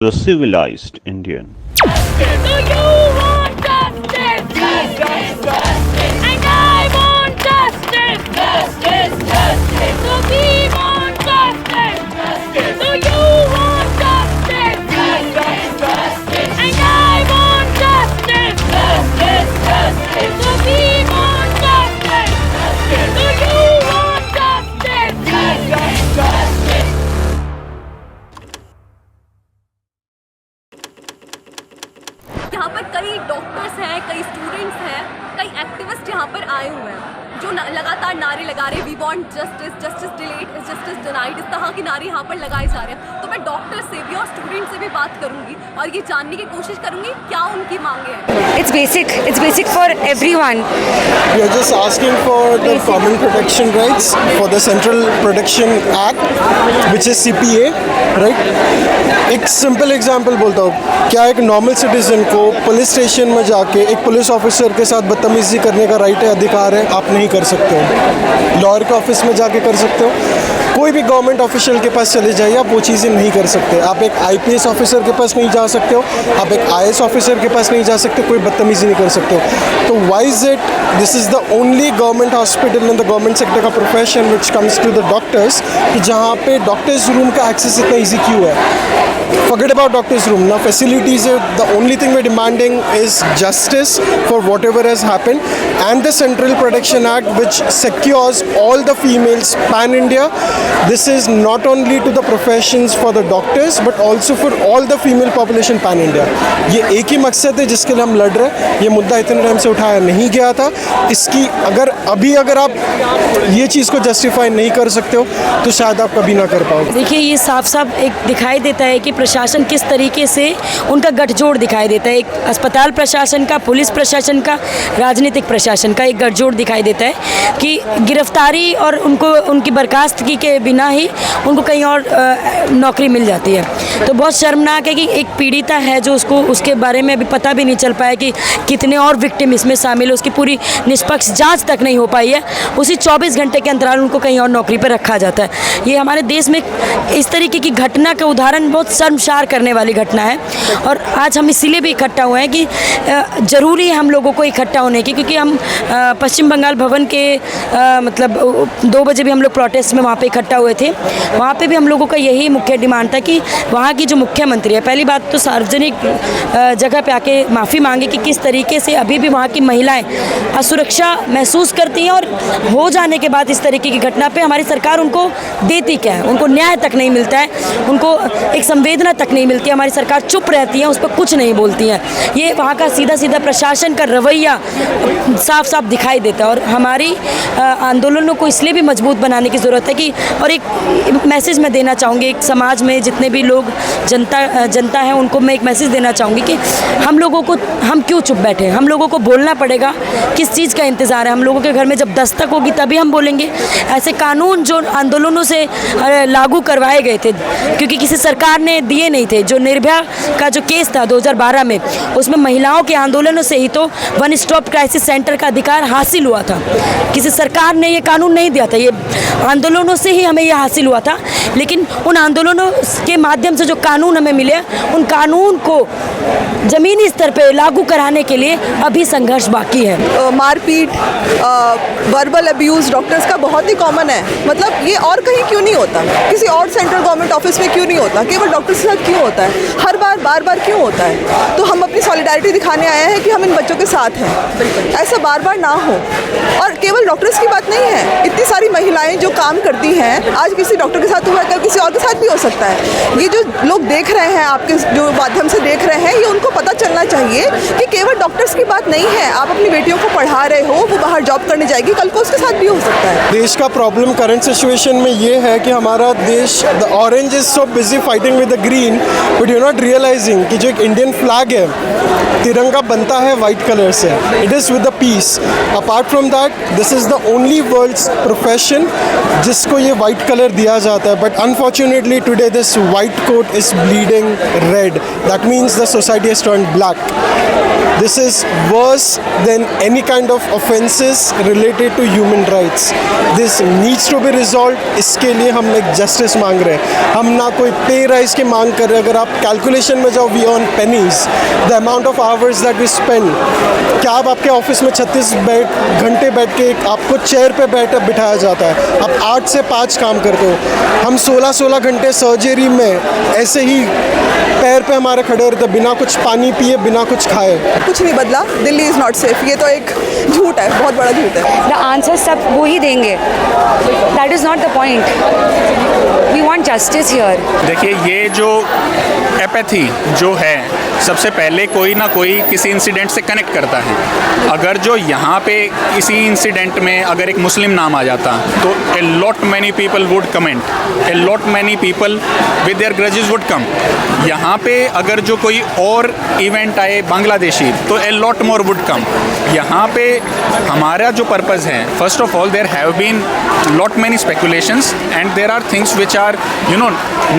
the civilized Indian. Do you want justice? Justice, justice. And I want justice. Justice, justice. So we want justice. Justice. Do you want justice? Justice, justice. And I want justice. Justice, justice. So we want justice. Justice. Do you want justice? Justice, justice. यहाँ पर कई doctors हैं, कई students हैं, कई activist यहाँ पर आए हुए हैं जो लगातार नारे लगा रहे हैं, we want justice, justice delayed, justice denied, इस तरह के नारे यहाँ पर लगाए जा रहे हैं। तो मैं डॉक्टर से भी और स्टूडेंट से भी बात करूँगी और ये जानने की कोशिश करूँगी क्या उनकी मांगे हैं। It's basic for everyone. We are just asking for the Common Protection Rights for the Central Protection Act, which is CPA, right? एक सिंपल एग्जांपल बोलता हूँ, क्या एक नॉर्मल सिटीजन को पुलिस स्टेशन में जाके एक पुलिस ऑफिसर के साथ बदतमीजी करने का राइट है, अधिकार है? आप नहीं कर सकते हो। लॉयर के ऑफिस में जाके कर सकते हो, कोई भी गवर्नमेंट ऑफिशियल के पास चले जाइए, आप वो चीज़ें नहीं कर सकते। आप एक IPS ऑफिसर के पास नहीं जा सकते हो, आप एक IS ऑफिसर के पास नहीं जा सकते, कोई बदतमीजी नहीं कर सकते हो। तो why is it this is the only government hospital in the government sector का profession which comes to the doctors, कि जहाँ पे डॉक्टर्स रूम का एक्सेस इतना ईजी क्यों है? Forget about doctor's room. Now facilities, the only thing we're demanding is justice for whatever has happened, and the Central Protection Act, which secures all the females pan-India. This is not only to the professions for the doctors, but also for all the female population pan-India. ये एक ही मकसद है जिसके लिए हम लड़ रहे हैं। ये मुद्दा इतने टाइम से उठाया नहीं गया था। इसकी अगर आप ये चीज़ को जस्टिफाई नहीं कर सकते हो, तो शायद आप कभी ना कर पाओगे। देखिए, ये साफ साफ एक दिखाई देता है कि प्रशासन किस तरीके से उनका गठजोड़ दिखाई देता है। एक अस्पताल प्रशासन का, पुलिस प्रशासन का, राजनीतिक प्रशासन का एक गठजोड़ दिखाई देता है कि गिरफ्तारी और उनकी बर्खास्तगी के बिना ही उनको कहीं और नौकरी मिल जाती है। तो बहुत शर्मनाक है कि एक पीड़िता है जो उसके बारे में अभी पता भी नहीं चल पाया कि कितने और विक्टिम इसमें शामिल है, उसकी पूरी निष्पक्ष जांच तक नहीं हो पाई है। उसी 24 घंटे के अंतराल उनको कहीं और नौकरी पर रखा जाता है। ये हमारे देश में इस तरीके की घटना का उदाहरण बहुत शर्मसार करने वाली घटना है। और आज हम इसीलिए भी इकट्ठा हुए हैं कि ज़रूरी है हम लोगों को इकट्ठा होने की, क्योंकि हम पश्चिम बंगाल भवन के मतलब 2 बजे भी हम लोग प्रोटेस्ट में वहाँ पे इकट्ठा हुए थे। वहाँ पे भी हम लोगों का यही मुख्य डिमांड था कि वहाँ की जो मुख्यमंत्री है, पहली बात तो सार्वजनिक जगह पे आके माफ़ी मांगे कि किस तरीके से अभी भी वहाँ की महिलाएं असुरक्षा महसूस करती हैं, और हो जाने के बाद इस तरीके की घटना पे हमारी सरकार उनको देती क्या है? उनको न्याय तक नहीं मिलता है, उनको एक संवेदना तक नहीं मिलती है। हमारी सरकार चुप रहती है, उस पर कुछ नहीं बोलती हैं। ये वहाँ का सीधा प्रशासन का रवैया साफ साफ दिखाई देता है। और हमारी आंदोलनों को इसलिए भी मजबूत बनाने की ज़रूरत है कि, और एक मैसेज मैं देना चाहूँगी, एक समाज में जितने भी लोग जनता है उनको मैं एक मैसेज देना चाहूँगी कि हम क्यों चुप बैठे हैं? हम लोगों को बोलना पड़ेगा। किस चीज़ का इंतज़ार है? हम लोगों के घर में जब दस्तक होगी तभी हम बोलेंगे। ऐसे कानून जो आंदोलनों से लागू करवाए गए थे, क्योंकि किसी सरकार ने दिए नहीं थे, जो निर्भया का जो केस था 2012 में, उसमें महिलाओं के आंदोलनों से ही तो वन स्टॉप क्राइसिस सेंटर का अधिकार हासिल हुआ था। किसी सरकार ने ये कानून नहीं दिया था, ये आंदोलनों से ही हमें ये हासिल हुआ था। लेकिन उन आंदोलनों के माध्यम से जो कानून हमें मिले, उन कानून को ज़मीनी स्तर पे लागू कराने के लिए अभी संघर्ष बाकी है। मारपीट, वर्बल अब्यूज़ डॉक्टर्स का बहुत ही कॉमन है। मतलब ये और कहीं क्यों नहीं होता? किसी और सेंट्रल गवर्नमेंट ऑफिस में क्यों नहीं होता? केवल डॉक्टर्स के साथ क्यों होता है? हर बार क्यों होता है? तो हम अपनी सॉलिडारिटी दिखाने आए हैं कि हम इन बच्चों के साथ हैं। ऐसा बार ना हो। और केवल डॉक्टर्स की बात नहीं है, इतनी सारी महिलाएं जो काम करती हैं, आज किसी डॉक्टर के साथ हुआ है, कल किसी और के साथ भी हो सकता है। ये जो लोग देख रहे हैं, आपके जो माध्यम से देख रहे हैं, ये उनको पता चलना चाहिए कि केवल डॉक्टर्स की बात नहीं है। आप अपनी बेटियों को पढ़ा रहे हो, वो बाहर जॉब करने जाएगी, कल को उसके साथ भी हो सकता है। देश का प्रॉब्लम करंट सिचुएशन में ये है कि हमारा देश, the orange is so busy fighting with the green, but you not realizing कि जो एक इंडियन फ्लैग है, तिरंगा बनता है वाइट कलर से। It is with the peace. Apart from that, this is the only world's profession जिसको ये वाइट कलर दिया जाता है। But unfortunately today this white coat is bleeding red. That means the society has turned black. This is worse than any kind of offenses related to human rights. This needs to be resolved. इसके लिए हम एक justice मांग रहे हैं। हम ना कोई पे राइज की मांग कर रहे हैं। अगर आप कैलकुलेशन में जाओ, we earn pennies, the amount of hours that we spend. क्या आप आपके ऑफिस में 36 घंटे बैठ के आपको चेयर पे बिठाया जाता है, आप 8 से 5 काम करते हो। हम 16 घंटे सर्जरी में ऐसे ही पैर पे हमारे खड़े रहते, बिना कुछ पानी पिए, बिना कुछ खाए। कुछ नहीं बदला, दिल्ली इज़ नॉट सेफ, ये तो एक झूठ है, बहुत बड़ा झूठ है। द आंसर सब वो ही देंगे, that is not the point. We want justice here. देखिए, ये जो एपैथी जो है, सबसे पहले कोई ना कोई किसी इंसिडेंट से कनेक्ट करता है। अगर जो यहाँ पे किसी इंसिडेंट में अगर एक मुस्लिम नाम आ जाता तो a lot many people would comment, a lot many people with their grudges would come. यहाँ पे अगर जो कोई और इवेंट आए बांग्लादेशी तो a lot more would come. यहाँ पे हमारा जो पर्पज़ है, first of all there have been lot many speculations and there are things which are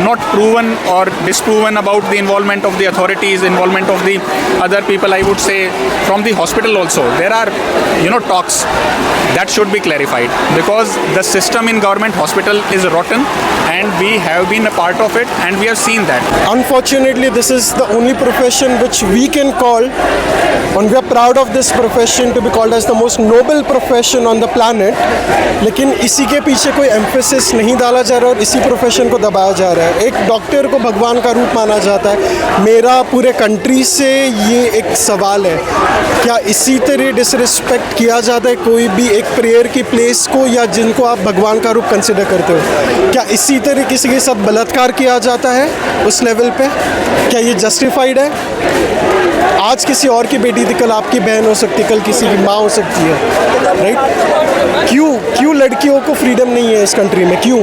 not proven or disproven about the involvement of the authorities, involvement of the other people. I would say from the hospital also there are talks that should be clarified, because the system in government hospital is rotten and we have been a part of it and we have seen that. Unfortunately, this is the only profession which we can call, and we are proud of this profession to be called as the most noble profession on the planet. लेकिन इसी के पीछे कोई emphasis नहीं डाला जा रहा और इसी प्रोफेशन को दबाया जा रहा है। एक डॉक्टर को भगवान का रूप माना जाता है। मेरा पूरे कंट्री से ये एक सवाल है, क्या इसी तरह डिसरिस्पेक्ट किया जाता है कोई भी एक प्रेयर की प्लेस को, या जिनको आप भगवान का रूप कंसिडर करते हो? क्या इसी तरह किसी के साथ बलात्कार किया जाता है उस लेवल पे? क्या ये जस्टिफाइड है? आज किसी और की बेटी थी, कल आपकी बहन हो सकती है, कल किसी की माँ हो सकती है, राइट? क्यों लड़कियों को फ्रीडम नहीं है इस कंट्री में? क्यों?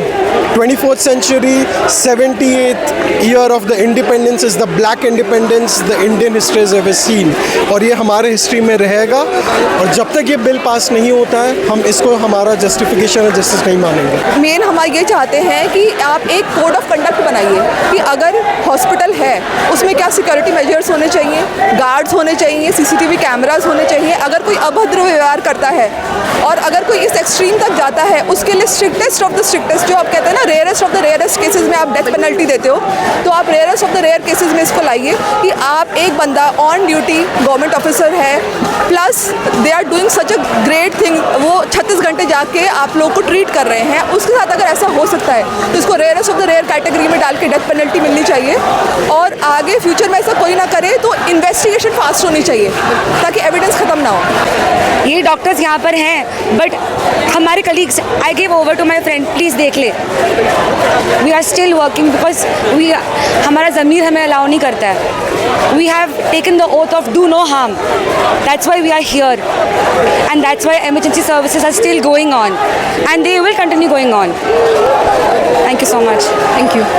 24th century, 78th year of the independence is the black independence the Indian history has ever seen, और ये हमारे हिस्ट्री में रहेगा। और जब तक ये बिल पास नहीं होता है, हम इसको हमारा जस्टिफिकेशन और जस्टिस नहीं मानेंगे। मेन हम ये चाहते हैं कि आप एक कोड ऑफ कंडक्ट बनाइए कि अगर हॉस्पिटल है उसमें क्या सिक्योरिटी मेजर्स होने चाहिए, गार्ड्स होने चाहिए, सीसीटीवी कैमरास होने चाहिए। अगर कोई अभद्र व्यवहार करता है और अगर कोई इस एक्सट्रीम तक जाता है, उसके लिए स्ट्रिक्टेस्ट ऑफ द स्ट्रिक्टेस्ट, जो आप कहते हैं ना rarest of the rarest cases में आप डेथ पेनल्टी देते हो, तो आप rarest of the rare cases में इसको लाइए कि आप एक बंदा ऑन ड्यूटी गवर्नमेंट ऑफिसर है, plus they are doing such a great thing, वो 36 घंटे जाके आप लोग को ट्रीट कर रहे हैं, उसके साथ अगर ऐसा हो सकता है तो इसको rarest of the rare category में डाल के डेथ पेनल्टी मिलनी चाहिए। और आगे फ्यूचर में ऐसा कोई ना करे तो इन्वेस्टिगेशन फास्ट होनी चाहिए ताकि एविडेंस ख़त्म ना हो। ये डॉक्टर्स यहाँ पर हैं, बट हमारे colleagues, I give over to my friend, please देख ले, we are still working because हमारा ज़मीर हमें अलाउ नहीं करता है। We have taken the oath of do no harm, that's why we are here and that's why emergency services are still going on and they will continue going on. Thank you so much. Thank you.